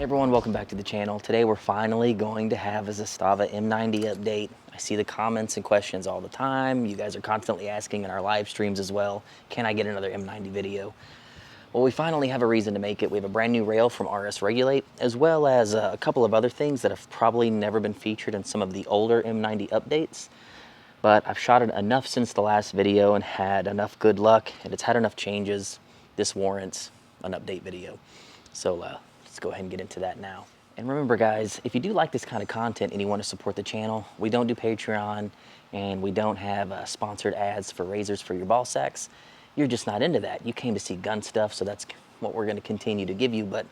Everyone, welcome back to the channel. Today we're finally going to have a Zastava M90 update. I see the comments and questions all the time. You guys are constantly asking in our live streams as well, can I get another M90 video? Well, we finally have a reason to make it. We have a brand new rail from RS Regulate, as well as a couple of other things that have probably never been featured in some of the older M90 updates. But I've shot it enough since the last video and had enough good luck, and it's had enough changes. This warrants an update video. So let's go ahead and get into that now. And remember guys, if you do like this kind of content and you want to support the channel, we don't do Patreon and we don't have sponsored ads for razors for your ball sacks. You're just not into that. You came to see gun stuff, so that's what we're going to continue to give you. But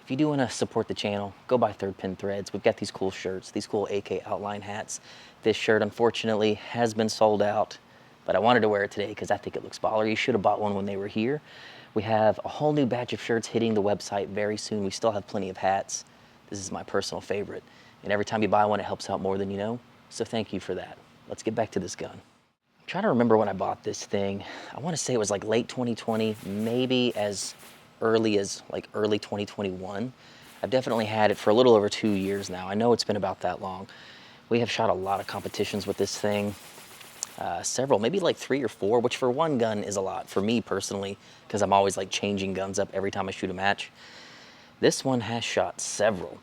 if you do want to support the channel, go buy Third Pin Threads. We've got these cool shirts, these cool AK outline hats. This shirt unfortunately has been sold out, but I wanted to wear it today because I think it looks baller. You should have bought one when they were here. We have a whole new batch of shirts hitting the website very soon. We still have plenty of hats. This is my personal favorite. And every time you buy one, it helps out more than you know. So thank you for that. Let's get back to this gun. I'm trying to remember when I bought this thing. I want to say it was like late 2020, maybe as early as like early 2021. I've definitely had it for a little over 2 years now. I know it's been about that long. We have shot a lot of competitions with this thing. Several, maybe like 3 or 4, which for one gun is a lot for me personally, because I'm always like changing guns up every time I shoot a match. This one has shot several,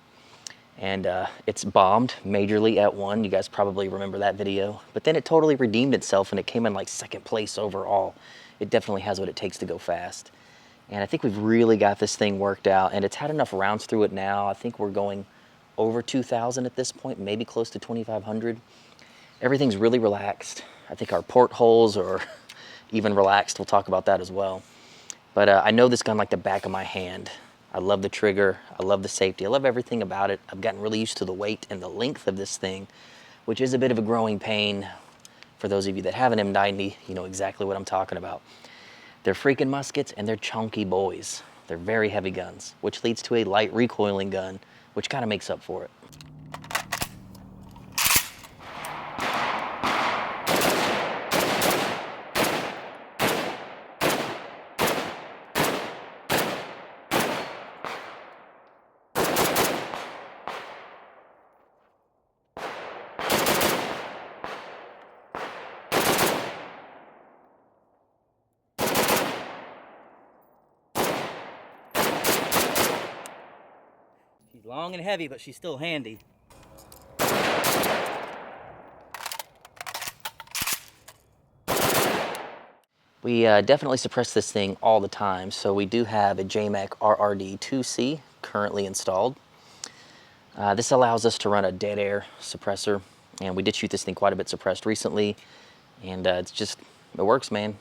and it's bombed majorly at one. You guys probably remember that video, but then it totally redeemed itself and it came in like 2nd place overall. It definitely has what it takes to go fast, and I think we've really got this thing worked out, and it's had enough rounds through it now. I think we're going over 2,000 at this point, maybe close to 2,500. Everything's really relaxed. I think our portholes are even relaxed. We'll talk about that as well. But I know this gun like the back of my hand. I love the trigger. I love the safety. I love everything about it. I've gotten really used to the weight and the length of this thing, which is a bit of a growing pain. For those of you that have an M90, you know exactly what I'm talking about. They're freaking muskets and they're chunky boys. They're very heavy guns, which leads to a light recoiling gun, which kind of makes up for it. She's long and heavy, but she's still handy. We definitely suppress this thing all the time, so we do have a JMAC RRD2C currently installed. This allows us to run a dead air suppressor, and we did shoot this thing quite a bit suppressed recently, and it works, man.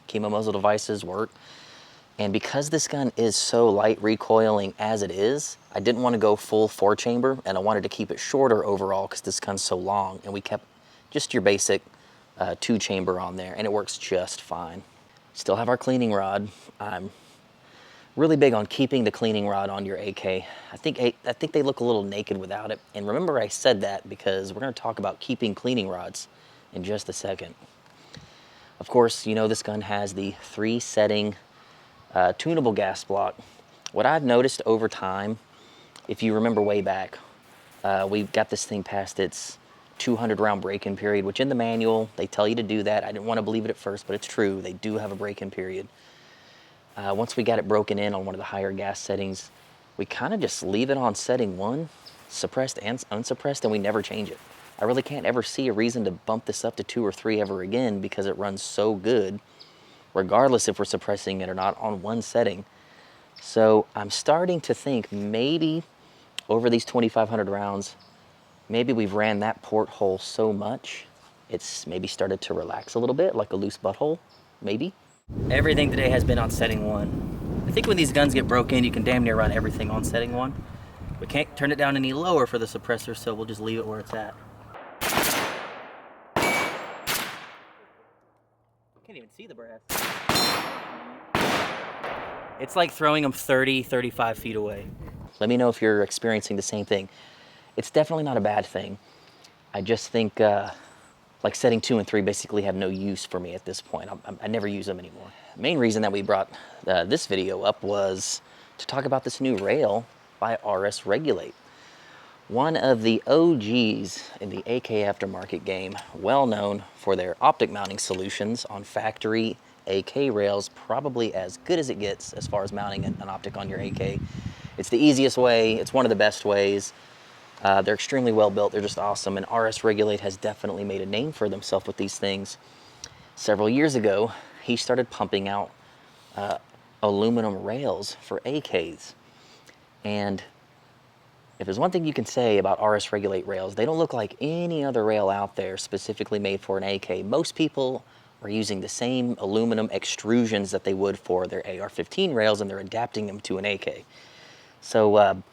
Chemo muzzle devices work. And because this gun is so light recoiling as it is, I didn't want to go full 4-chamber, and I wanted to keep it shorter overall because this gun's so long, and we kept just your basic 2-chamber on there, and it works just fine. Still have our cleaning rod. I'm really big on keeping the cleaning rod on your AK. I think they look a little naked without it, and remember I said that because we're going to talk about keeping cleaning rods in just a second. Of course, you know this gun has the 3-setting tunable gas block. What I've noticed over time, if you remember way back, we got this thing past its 200 round break-in period, which in the manual, they tell you to do that. I didn't want to believe it at first, but it's true. They do have a break-in period. Once we got it broken in on one of the higher gas settings, we kind of just leave it on setting 1, suppressed and unsuppressed, and we never change it. I really can't ever see a reason to bump this up to 2 or 3 ever again because it runs so good, regardless if we're suppressing it or not on one setting. So I'm starting to think maybe over these 2,500 rounds, maybe we've ran that porthole so much, it's maybe started to relax a little bit, like a loose butthole, maybe. Everything today has been on setting 1. I think when these guns get broken, you can damn near run everything on setting 1. We can't turn it down any lower for the suppressor, so we'll just leave it where it's at. Can't even see the brass. It's like throwing them 30, 35 feet away. Let me know if you're experiencing the same thing. It's definitely not a bad thing. I just think like setting 2 and 3 basically have no use for me at this point. I never use them anymore. The main reason that we brought this video up was to talk about this new rail by RS Regulate. One of the OGs in the AK aftermarket game, well known for their optic mounting solutions on factory AK rails, probably as good as it gets as far as mounting an optic on your AK. It's the easiest way, it's one of the best ways. They're extremely well built, they're just awesome, and RS Regulate has definitely made a name for themselves with these things. Several years ago, he started pumping out aluminum rails for AKs. And if there's one thing you can say about RS Regulate rails, they don't look like any other rail out there specifically made for an AK. Most people are using the same aluminum extrusions that they would for their AR-15 rails, and they're adapting them to an AK. So, you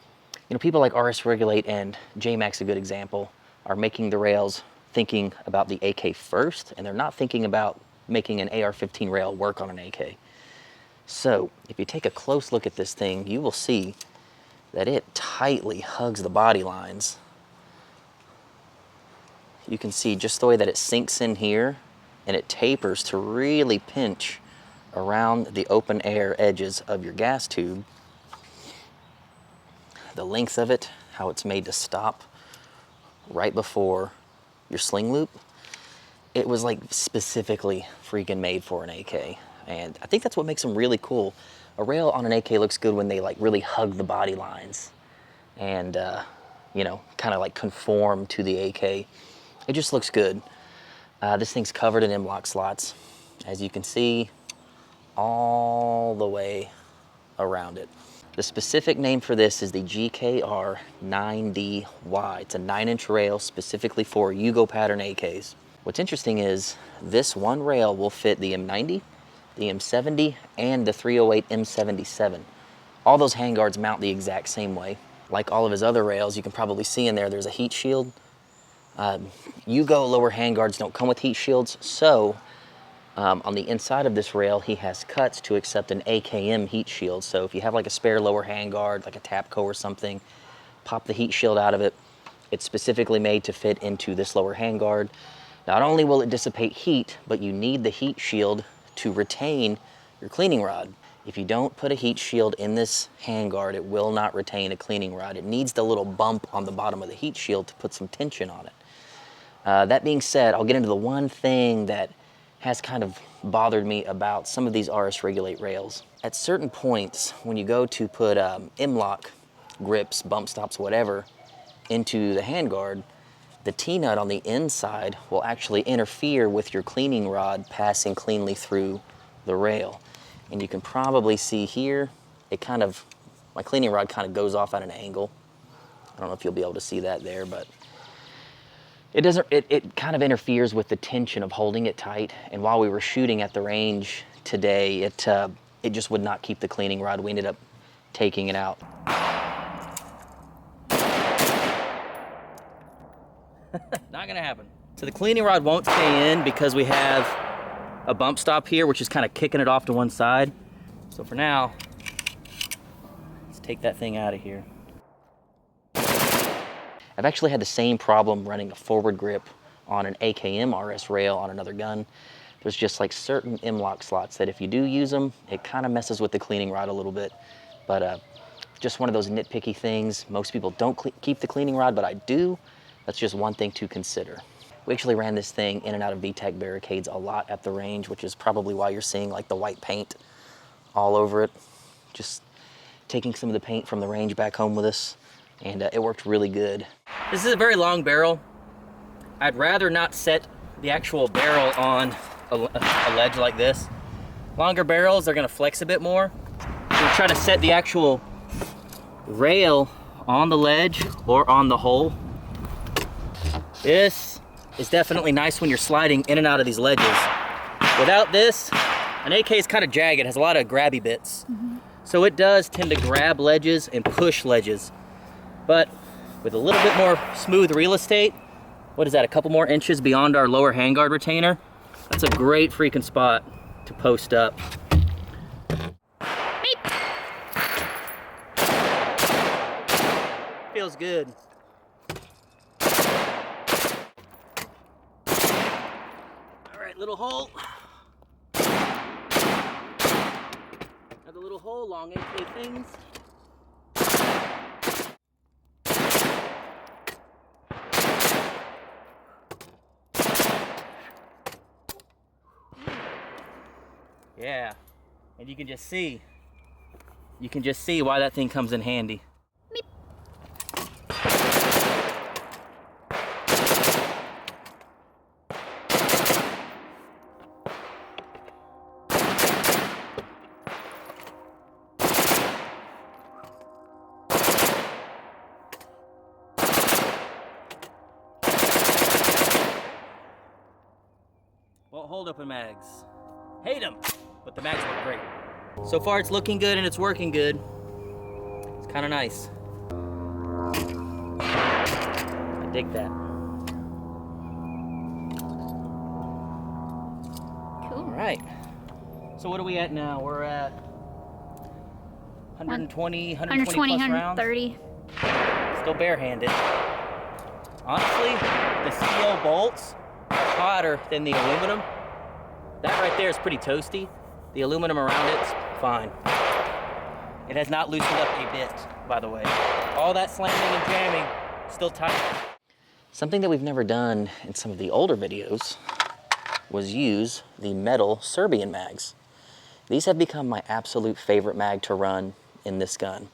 know, people like RS Regulate and J-Max, a good example, are making the rails thinking about the AK first, and they're not thinking about making an AR-15 rail work on an AK. So, if you take a close look at this thing, you will see that it tightly hugs the body lines. You can see just the way that it sinks in here, and it tapers to really pinch around the open air edges of your gas tube. The length of it, how it's made to stop right before your sling loop, it was like specifically freaking made for an AK. And I think that's what makes them really cool. A rail on an AK looks good when they like really hug the body lines and you know, kind of like conform to the AK. It just looks good. This thing's covered in M-LOK slots, as you can see, all the way around it. The specific name for this is the GKR 9DY. It's a 9-inch rail specifically for Yugo pattern AKs. What's interesting is this one rail will fit the M90, the M70, and the 308 M77. All those handguards mount the exact same way. Like all of his other rails, you can probably see in there, there's a heat shield. Yugo lower handguards don't come with heat shields, so on the inside of this rail, he has cuts to accept an AKM heat shield. So if you have like a spare lower handguard, like a Tapco or something, pop the heat shield out of it. It's specifically made to fit into this lower handguard. Not only will it dissipate heat, but you need the heat shield to retain your cleaning rod. If you don't put a heat shield in this handguard, it will not retain a cleaning rod. It needs the little bump on the bottom of the heat shield to put some tension on it. That being said, I'll get into the one thing that has kind of bothered me about some of these RS Regulate rails. At certain points, when you go to put M-LOK grips, bump stops, whatever, into the handguard, the T-nut on the inside will actually interfere with your cleaning rod passing cleanly through the rail. And you can probably see here, it kind of, my cleaning rod kind of goes off at an angle. I don't know if you'll be able to see that there, but it kind of interferes with the tension of holding it tight. And while we were shooting at the range today, it just would not keep the cleaning rod. We ended up taking it out. Not gonna happen. So the cleaning rod won't stay in because we have a bump stop here, which is kind of kicking it off to one side. So for now, let's take that thing out of here. I've actually had the same problem running a forward grip on an AKM RS rail on another gun. There's just like certain M-LOK slots that if you do use them, it kind of messes with the cleaning rod a little bit. But just one of those nitpicky things. Most people don't keep the cleaning rod, but I do. That's just one thing to consider. We actually ran this thing in and out of VTAC barricades a lot at the range, which is probably why you're seeing like the white paint all over it. Just taking some of the paint from the range back home with us, and it worked really good. This is a very long barrel. I'd rather not set the actual barrel on a ledge like this. Longer barrels are gonna flex a bit more. So try to set the actual rail on the ledge or on the hole. This is definitely nice when you're sliding in and out of these ledges. Without this, an AK is kind of jagged, it has a lot of grabby bits. So it does tend to grab ledges and push ledges. But with a little bit more smooth real estate, what is that, a couple more inches beyond our lower handguard retainer? That's a great freaking spot to post up. Beep. Feels good. right, little hole. Another little hole, long AK things. Yeah, and you can just see why that thing comes in handy. Won't hold open mags. Hate them, but the mags work great. So far it's looking good and it's working good. It's kind of nice. I dig that. Cool. All right. So what are we at now? We're at 120 plus rounds. 130. Still barehanded. Honestly, the steel bolts are hotter than the aluminum. That right there is pretty toasty. The aluminum around it's fine. It has not loosened up a bit, by the way. All that slamming and jamming, still tight. Something that we've never done in some of the older videos was use the metal Serbian mags. These have become my absolute favorite mag to run in this gun.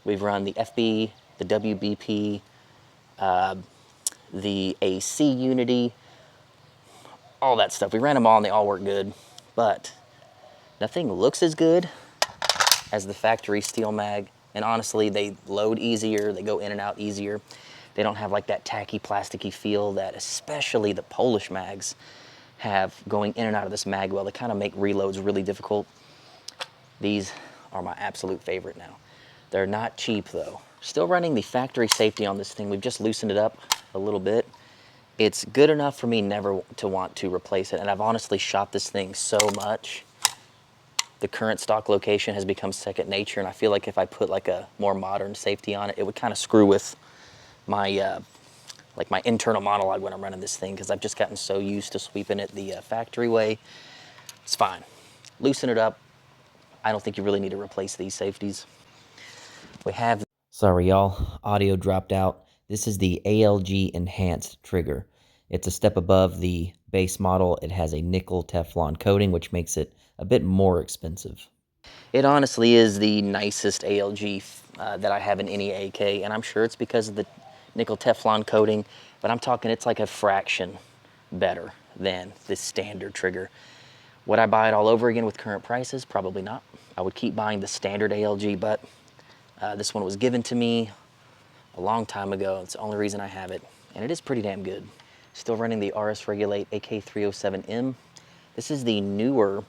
We've run the FB, the WBP, the AC Unity, all that stuff. We ran them all and they all work good, but nothing looks as good as the factory steel mag. And honestly, they load easier, they go in and out easier. They don't have like that tacky, plasticky feel that especially the Polish mags have going in and out of this mag well. They kind of make reloads really difficult. These are my absolute favorite now. They're not cheap though. Still running the factory safety on this thing. We've just loosened it up a little bit. It's good enough for me never to want to replace it. And I've honestly shot this thing so much. The current stock location has become second nature. And I feel like if I put like a more modern safety on it, it would kind of screw with my, like my internal monologue when I'm running this thing, because I've just gotten so used to sweeping it the factory way. It's fine. Loosen it up. I don't think you really need to replace these safeties. We have... Sorry, y'all. Audio dropped out. This is the ALG Enhanced trigger. It's a step above the base model. It has a nickel Teflon coating, which makes it a bit more expensive. It honestly is the nicest ALG that I have in any AK, and I'm sure it's because of the nickel Teflon coating, but I'm talking it's like a fraction better than this standard trigger. Would I buy it all over again with current prices? Probably not. I would keep buying the standard ALG, but this one was given to me a long time ago. It's the only reason I have it, and it is pretty damn good. Still running the RS Regulate AK307M. This is the newer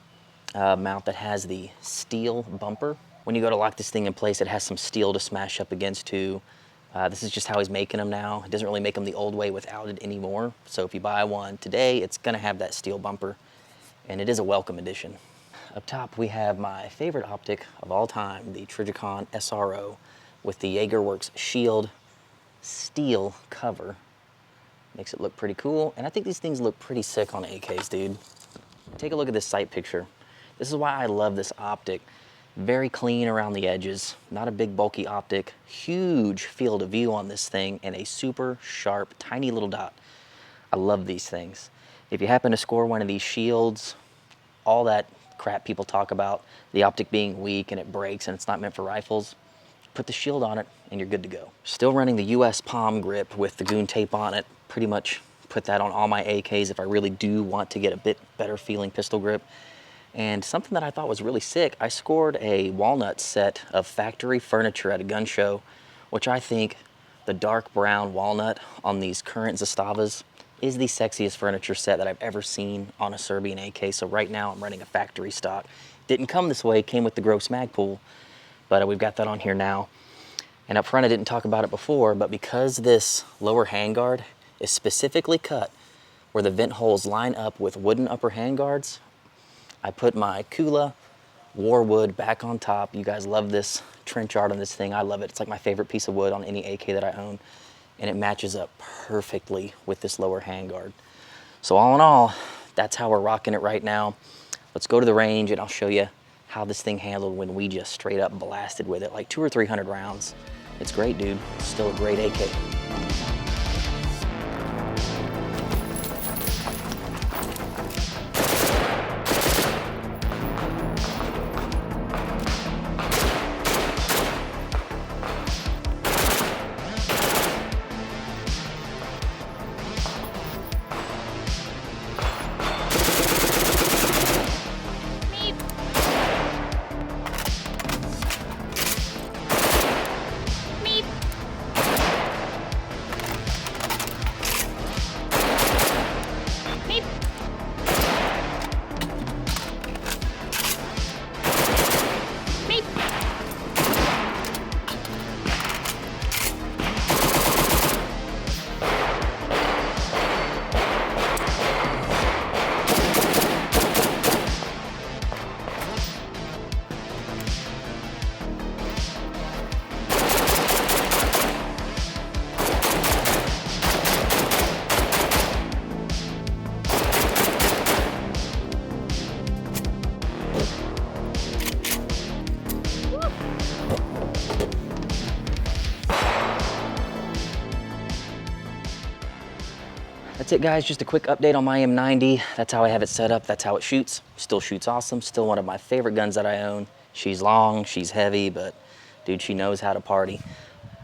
mount that has the steel bumper. When you go to lock this thing in place, it has some steel to smash up against too. This is just how he's making them now. He doesn't really make them the old way without it anymore. So if you buy one today, it's gonna have that steel bumper, and it is a welcome addition. Up top, we have my favorite optic of all time, the Trijicon SRO with the JagerWorks Shield steel cover. Makes it look pretty cool, and I think these things look pretty sick on AKs, dude. Take a look at this sight picture. This is why I love this optic. Very clean around the edges, not a big bulky optic, huge field of view on this thing, and a super sharp, tiny little dot. I love these things. If you happen to score one of these shields, all that crap people talk about, the optic being weak and it breaks and it's not meant for rifles, put the shield on it and you're good to go. Still running the US palm grip with the goon tape on it. Pretty much put that on all my AKs if I really do want to get a bit better feeling pistol grip. And something that I thought was really sick, I scored a walnut set of factory furniture at a gun show, which I think the dark brown walnut on these current Zastavas is the sexiest furniture set that I've ever seen on a Serbian AK. So right now I'm running a factory stock. Didn't come this way, came with the gross mag pool, but we've got that on here now. And up front I didn't talk about it before, but because this lower handguard is specifically cut where the vent holes line up with wooden upper handguards, I put my Kula Warwood back on top. You guys love this trench art on this thing. I love it. It's like my favorite piece of wood on any AK that I own. And it matches up perfectly with this lower handguard. So all in all, that's how we're rocking it right now. Let's go to the range and I'll show you how this thing handled when we just straight up blasted with it, like 200 or 300 rounds. It's great, dude. Still a great AK. That's it, guys. Just a quick update on my M90. That's how I have it set up. That's how it shoots. Still shoots awesome. Still one of my favorite guns that I own. She's long, she's heavy, but dude, she knows how to party.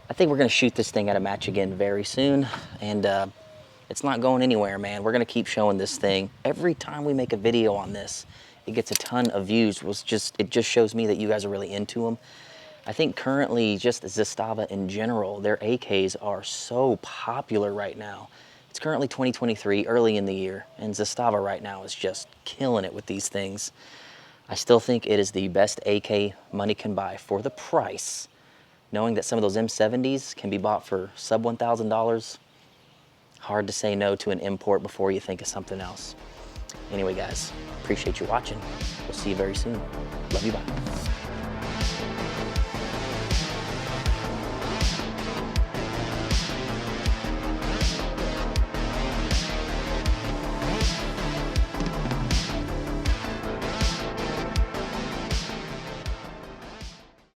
I think we're gonna shoot this thing at a match again very soon, and it's not going anywhere, man. We're gonna keep showing this thing. Every time we make a video on this, it gets a ton of views. It just shows me that you guys are really into them. I think currently, just Zastava in general, their AKs are so popular right now. It's currently 2023, early in the year, and Zastava right now is just killing it with these things. I still think it is the best AK money can buy for the price. Knowing that some of those M70s can be bought for sub $1,000, hard to say no to an import before you think of something else. Anyway, guys, appreciate you watching. We'll see you very soon. Love you, bye.